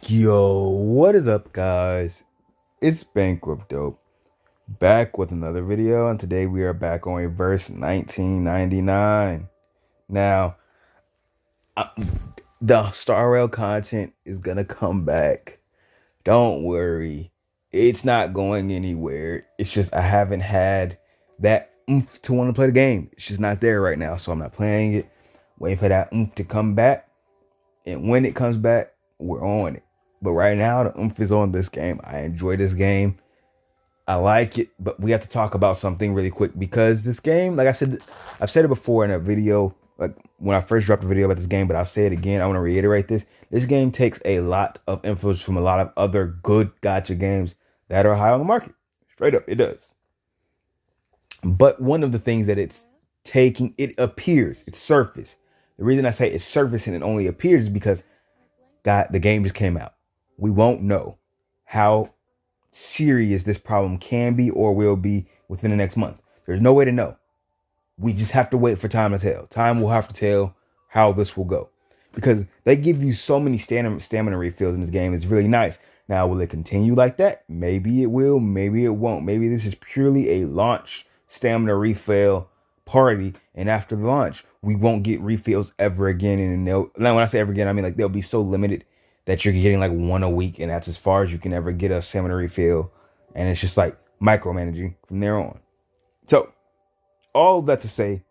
Yo, what is up, guys? It's Bankrupt Dope back with another video, and today we are back on Reverse 1999. Now, I, the Star Rail content is gonna come back. Don't worry, it's not going anywhere. It's just I haven't had that oomph to want to play the game. It's just not there right now, so I'm not playing it. Waiting for that oomph to come back. And when it comes back, we're on it. But right now, the oomph is on this game. I enjoy this game. I like it, but we have to talk about something really quick because this game, like I said, I've said it before in a video, like when I first dropped a video about this game, but I'll say it again. I want to reiterate this. This game takes a lot of influence from a lot of other good gotcha games that are high on the market. Straight up, it does. But one of the things that it's taking, it appears, it's surface. The reason I say it's surface and it only appears is because the game just came out. We won't know how serious this problem can be or will be within the next month. There's no way to know. We just have to wait for time to tell. Time will have to tell how this will go because they give you so many stamina refills in this game. It's really nice. Now, will it continue like that? Maybe it will. Maybe it won't. Maybe this is purely a launch stamina refill party, and after the launch, we won't get refills ever again. And they'll, now when I say ever again, I mean like they'll be so limited that you're getting like one a week, and that's as far as you can ever get a stamina refill. And it's just like micromanaging from there on. So, all that to say,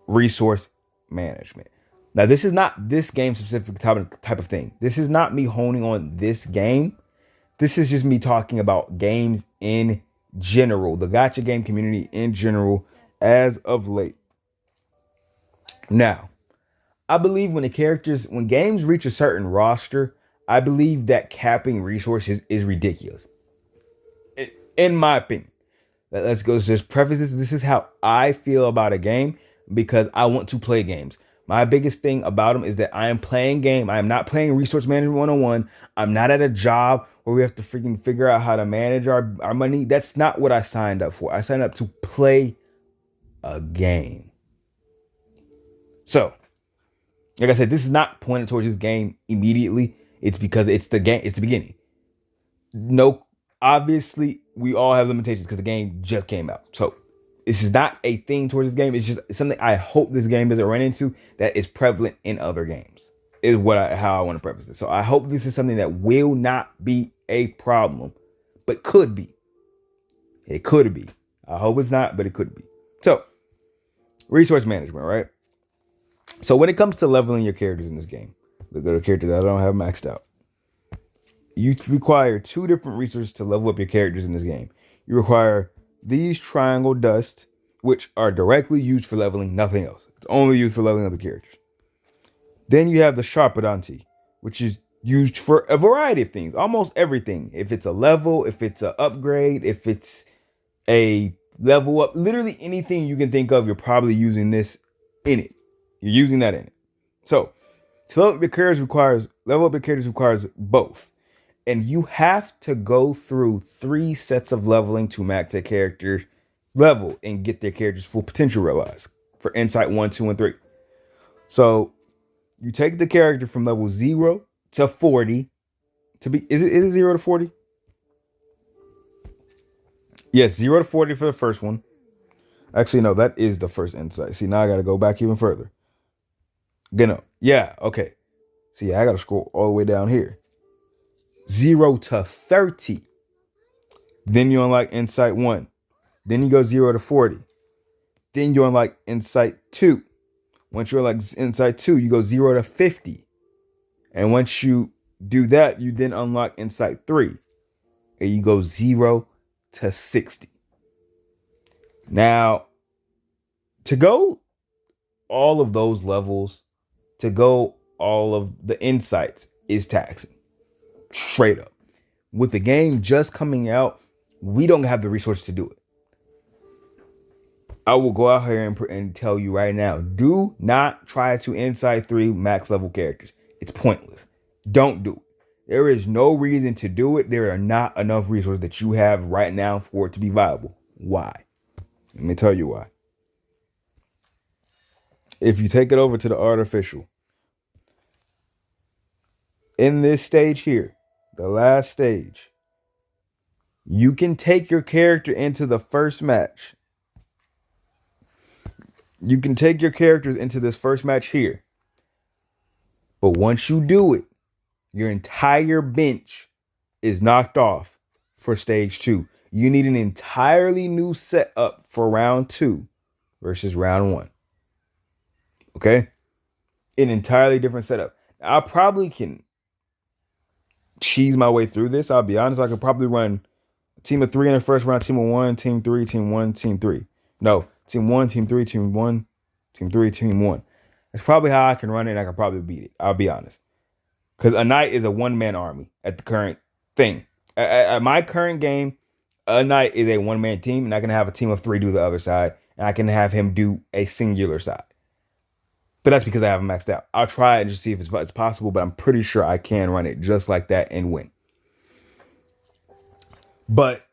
resource management. Now, this is not this game specific type of thing. This is not me honing on this game. This is just me talking about games in general, the gacha game community in general, as of late. Now, I believe when games reach a certain roster, I believe that capping resources is ridiculous. In my opinion. Let's go just preface this. This is how I feel about a game because I want to play games. My biggest thing about them is that I am playing game. I am not playing resource management 101. I'm not at a job where we have to freaking figure out how to manage our money. That's not what I signed up for. I signed up to play a game. So, like I said, this is not pointed towards this game immediately. It's because it's the game. It's the beginning. No, obviously, we all have limitations because the game just came out. So this is not a thing towards this game. It's just something I hope this game doesn't run into that is prevalent in other games. Is how I want to preface this. So I hope this is something that will not be a problem, but could be. It could be. I hope it's not, but it could be. So, resource management, right? So when it comes to leveling your characters in this game, look at a character that I don't have maxed out. You require two different resources to level up your characters in this game. You require these triangle dust, which are directly used for leveling, nothing else. It's only used for leveling up the characters. Then you have the Sharpedanti, which is used for a variety of things, almost everything. If it's a level, if it's an upgrade, if it's a level up, literally anything you can think of, you're probably using this in it. You're using that in it. So, to level up your characters requires both. And you have to go through 3 sets of leveling to max their characters level and get their characters' full potential realized for Insight 1, 2, and 3. So you take the character from level 0 to 40 to be, is it 0 to 40? Yes, 0 to 40 for the first one. Actually, no, that is the first Insight. See, now I got to go back even further. Yeah, okay. See, I got to scroll all the way down here. 0 to 30. Then you unlock Insight 1. Then you go 0 to 40. Then you unlock Insight 2. Once you unlock Insight 2, you go 0 to 50. And once you do that, you then unlock Insight 3. And you go 0 to 60. Now, to go all of those levels, to go all of the insights is taxing. Straight up. With the game just coming out, we don't have the resources to do it. I will go out here and tell you right now, do not try to Insight 3 max level characters. It's pointless. Don't do it. There is no reason to do it. There are not enough resources that you have right now for it to be viable. Why? Let me tell you why. If you take it over to the artificial, in this stage here, the last stage, you can take your character into the first match. You can take your characters into this first match here. But once you do it, your entire bench is knocked off for stage 2. You need an entirely new setup for round 2 versus round 1. Okay? An entirely different setup. I probably can cheese my way through this. I'll be honest. I could probably run a team of 3 in the first round, team of 1, team 3, team 1, team 3. No, team 1, team 3, team 1, team 3, team 1. That's probably how I can run it. I can probably beat it. I'll be honest. Because a knight is a one-man army at the current thing. At my current game, a knight is a one-man team, and I can have a team of 3 do the other side, and I can have him do a singular side. But that's because I have him maxed out. I'll try it and just see if it's possible, but I'm pretty sure I can run it just like that and win. But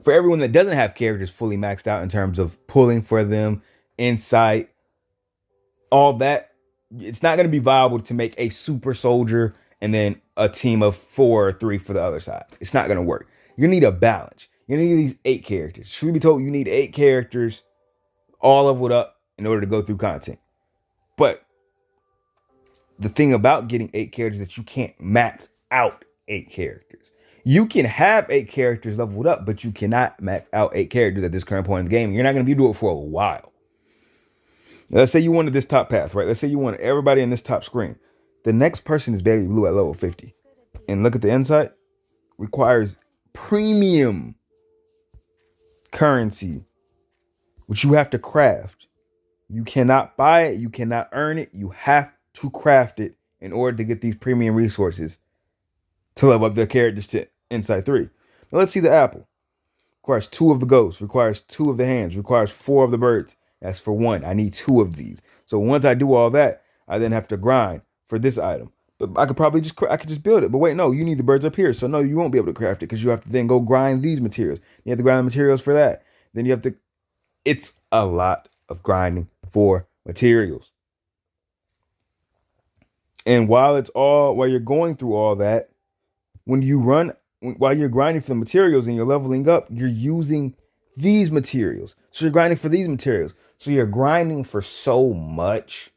for everyone that doesn't have characters fully maxed out in terms of pulling for them, insight, all that, it's not going to be viable to make a super soldier and then a team of 4 or 3 for the other side. It's not going to work. You need a balance. You need these 8 characters. Truth be told, you need 8 characters all leveled up in order to go through content. But the thing about getting 8 characters is that you can't max out 8 characters. You can have 8 characters leveled up, but you cannot max out 8 characters at this current point in the game. You're not going to be able to do it for a while. Let's say you wanted this top path, right? Let's say you want everybody in this top screen. The next person is Baby Blue at level 50. And look at the insight. Requires premium currency, which you have to craft. You cannot buy it. You cannot earn it. You have to craft it in order to get these premium resources to level up their characters to insight 3. Now let's see the apple. Requires 2 of the ghosts. Requires 2 of the hands. Requires 4 of the birds. That's for 1. I need 2 of these. So once I do all that, I then have to grind for this item. But I could just build it. But wait, no, you need the birds up here. So no, you won't be able to craft it because you have to then go grind these materials. You have to grind the materials for that. Then you have to, it's a lot of grinding for materials. And while you're going through all that, while you're grinding for the materials and you're leveling up, you're using these materials. So you're grinding for these materials. So you're grinding for so much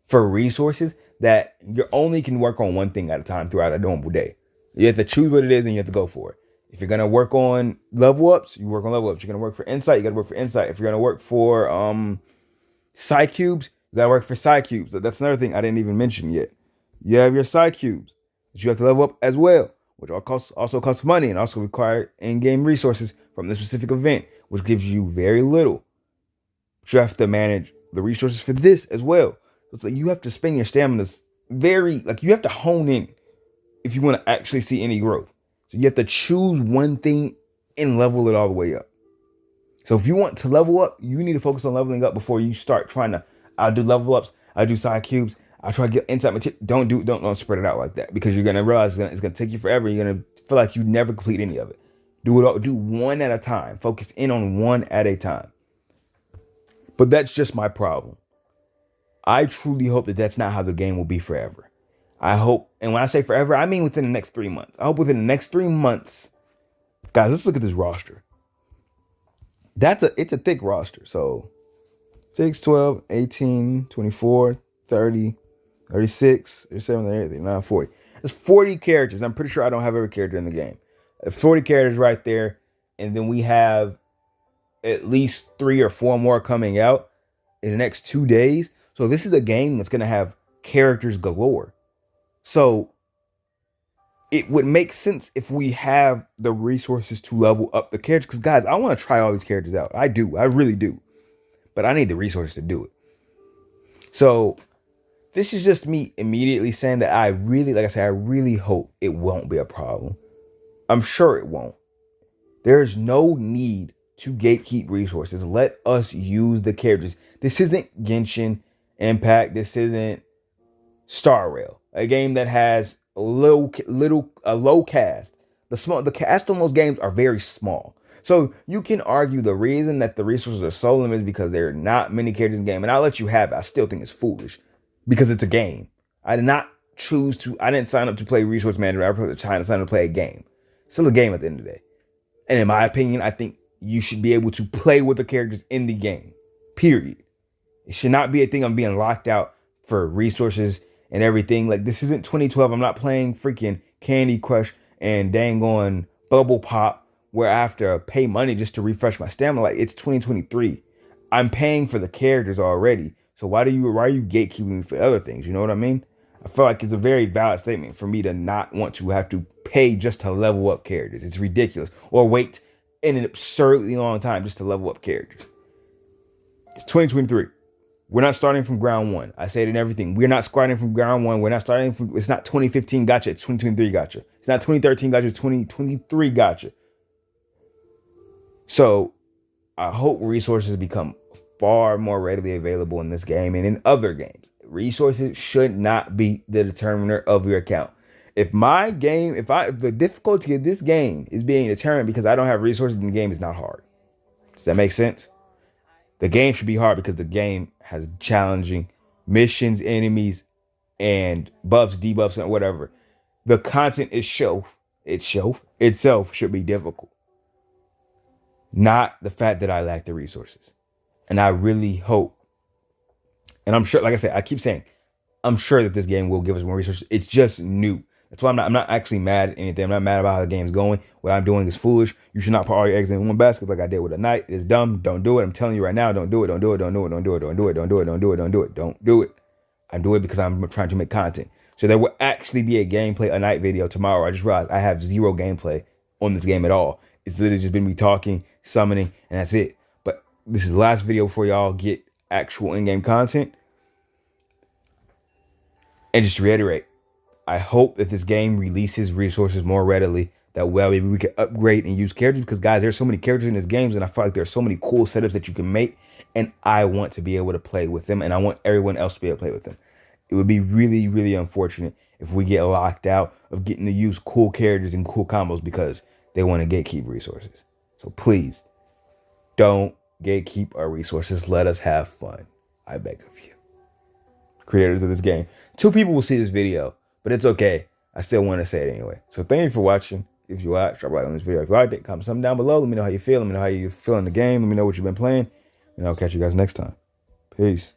for resources that you only can work on one thing at a time throughout a normal day. You have to choose what it is and you have to go for it. If you're going to work on level ups, you work on level ups. You're going to work for insight, you got to work for insight. If you're going to work for psi cubes, you got to work for psi cubes. That's another thing I didn't even mention yet. You have your psi cubes that you have to level up as well, which also costs money and also require in-game resources from the specific event, which gives you very little. But you have to manage the resources for this as well. So it's like you have to spend your stamina you have to hone in if you want to actually see any growth. So you have to choose one thing and level it all the way up. So if you want to level up, you need to focus on leveling up before you start trying to, I'll do level ups, I'll do side cubes, I'll try to get insight material. Don't spread it out like that because you're going to realize it's going to take you forever. You're going to feel like you never complete any of it. Do one at a time. Focus in on one at a time. But that's just my problem. I truly hope that that's not how the game will be forever. I hope, and when I say forever, I mean within the next 3 months. I hope within the next 3 months, guys, let's look at this roster. It's a thick roster. So 6, 12, 18, 24, 30, 36, 37, 38, 39, 40. There's 40 characters. I'm pretty sure I don't have every character in the game. There's 40 characters right there. And then we have at least 3 or 4 more coming out in the next 2 days. So this is a game that's going to have characters galore. So it would make sense if we have the resources to level up the characters. Because guys, I want to try all these characters out. I do. I really do. But I need the resources to do it. So this is just me immediately saying that I really hope it won't be a problem. I'm sure it won't. There's no need to gatekeep resources. Let us use the characters. This isn't Genshin Impact. This isn't Star Rail, a game that has a low cast. The cast on those games are very small. So you can argue the reason that the resources are so limited is because there are not many characters in the game. And I'll let you have it. I still think it's foolish because it's a game. I did not choose to. I didn't sign up to play Resource Manager. I signed up to play a game. Still a game at the end of the day. And in my opinion, I think you should be able to play with the characters in the game. Period. It should not be a thing I'm being locked out for resources and everything. Like, this isn't 2012. I'm not playing freaking Candy Crush and dang on Bubble Pop where I have to pay money just to refresh my stamina. Like, it's 2023. I'm paying for the characters already. So why are you gatekeeping me for other things? You know what I mean? I feel like it's a very valid statement for me to not want to have to pay just to level up characters. It's ridiculous. Or wait in an absurdly long time just to level up characters. It's 2023. We're not starting from ground one. I say it in everything. We're not starting from ground one. We're not starting from, it's not 2015 gotcha. It's 2023 gotcha. It's not 2013 gotcha. It's 2023 gotcha. So I hope resources become far more readily available in this game and in other games. Resources should not be the determiner of your account. If the difficulty of this game is being determined because I don't have resources, then the game is not hard. Does that make sense? The game should be hard because the game has challenging missions, enemies, and buffs, debuffs, and whatever. The content itself should be difficult. Not the fact that I lack the resources. And I really hope, and I'm sure, like I said, I keep saying, I'm sure that this game will give us more resources. It's just new. That's why I'm not actually mad at anything. I'm not mad about how the game's going. What I'm doing is foolish. You should not put all your eggs in one basket like I did with a knight. It's dumb. Don't do it. I'm telling you right now, don't do it. Don't do it. Don't do it. Don't do it. Don't do it. Don't do it. Don't do it. Don't do it. Don't do it. I do it because I'm trying to make content. So there will actually be a night video tomorrow. I just realized I have zero gameplay on this game at all. It's literally just been me talking, summoning, and that's it. But this is the last video before y'all get actual in-game content. And just to reiterate, I hope that this game releases resources more readily. That way maybe we can upgrade and use characters. Because guys, there's so many characters in this game, and I feel like there's so many cool setups that you can make. And I want to be able to play with them. And I want everyone else to be able to play with them. It would be really, really unfortunate if we get locked out of getting to use cool characters and cool combos because they want to gatekeep resources. So please, don't gatekeep our resources. Let us have fun. I beg of you. Creators of this game. 2 people will see this video, but it's okay. I still want to say it anyway. So thank you for watching. If you watched, drop a like on this video. If you liked it, comment something down below. Let me know how you feel. Let me know how you feel in the game. Let me know what you've been playing. And I'll catch you guys next time. Peace.